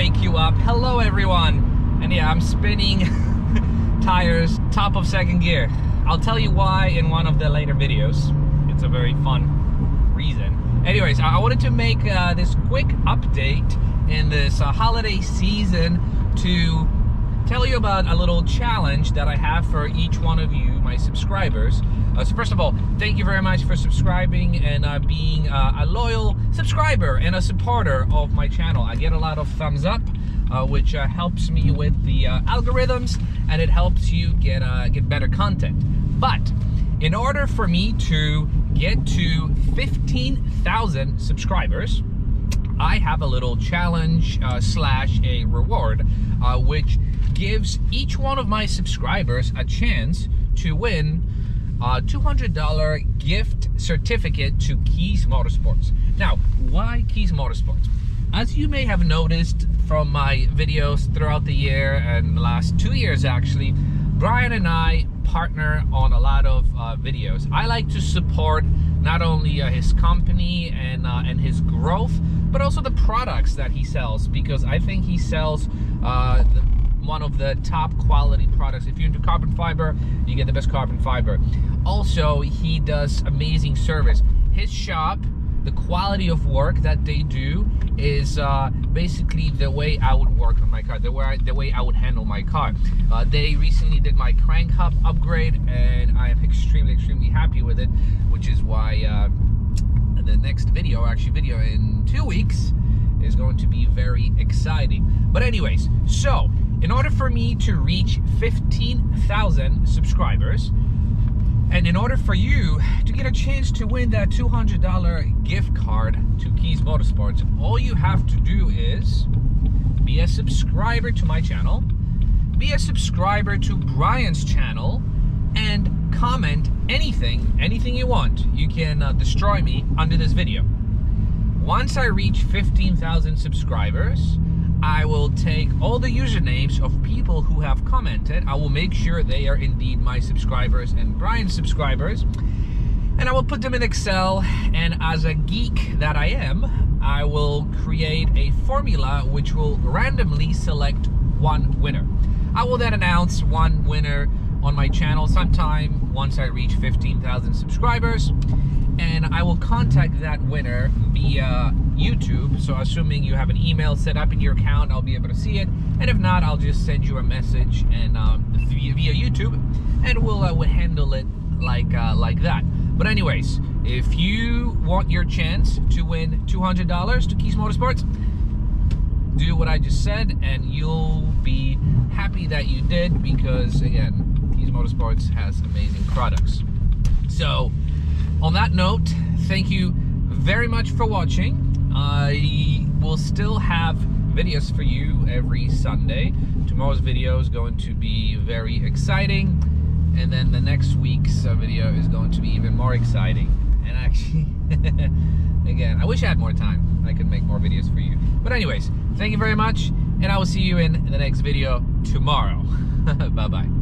wake you up. Hello everyone. And yeah, I'm spinning tires top of second gear. I'll tell you why in one of the later videos. It's a very fun reason. Anyways, I wanted to make this quick update in this holiday season to tell you about a little challenge that I have for each one of you, my subscribers. So first of all, thank you very much for subscribing and being a loyal subscriber and a supporter of my channel. I get a lot of thumbs up, which helps me with the algorithms, and it helps you get better content. But in order for me to get to 15,000 subscribers, I have a little challenge slash a reward, which gives each one of my subscribers a chance to win a $200 gift certificate to Kies Motorsports. Now, why Kies Motorsports? As you may have noticed from my videos throughout the year and the last 2 years actually, Brian and I partner on a lot of videos. I like to support not only his company and his growth, but also the products that he sells, because I think he sells one of the top quality products. If you're into carbon fiber, you get the best carbon fiber. Also, he does amazing service. His shop, the quality of work that they do is basically the way I would work on my car, the way I would handle my car. They recently did my crank hub upgrade, and I am extremely happy with it, which is why the next video, actually video in 2 weeks, is going to be very exciting. But anyways, so in order for me to reach 15,000 subscribers, and in order for you to get a chance to win that $200 gift card to Kies Motorsports, all you have to do is be a subscriber to my channel, be a subscriber to Brian's channel, and comment anything you want. You can destroy me under this video. Once I reach 15,000 subscribers, I will take all the usernames of people who have commented. I will make sure they are indeed my subscribers and Brian's subscribers, and I will put them in Excel, and as a geek that I am, I will create a formula which will randomly select one winner. I will then announce one winner on my channel sometime once I reach 15,000 subscribers, and I will contact that winner via YouTube. So assuming you have an email set up in your account, I'll be able to see it, and if not, I'll just send you a message and via YouTube, and we'll handle it like that. But anyways, if you want your chance to win $200 to Kies Motorsports, do what I just said, and you'll be happy that you did, because again, Kies Motorsports has amazing products. So on that note, thank you very much for watching. I will still have videos for you every Sunday. Tomorrow's video is going to be very exciting, and then the next week's video is going to be even more exciting. And actually, again, I wish I had more time. I could make more videos for you. But anyways, thank you very much, and I will see you in the next video tomorrow. Bye-bye.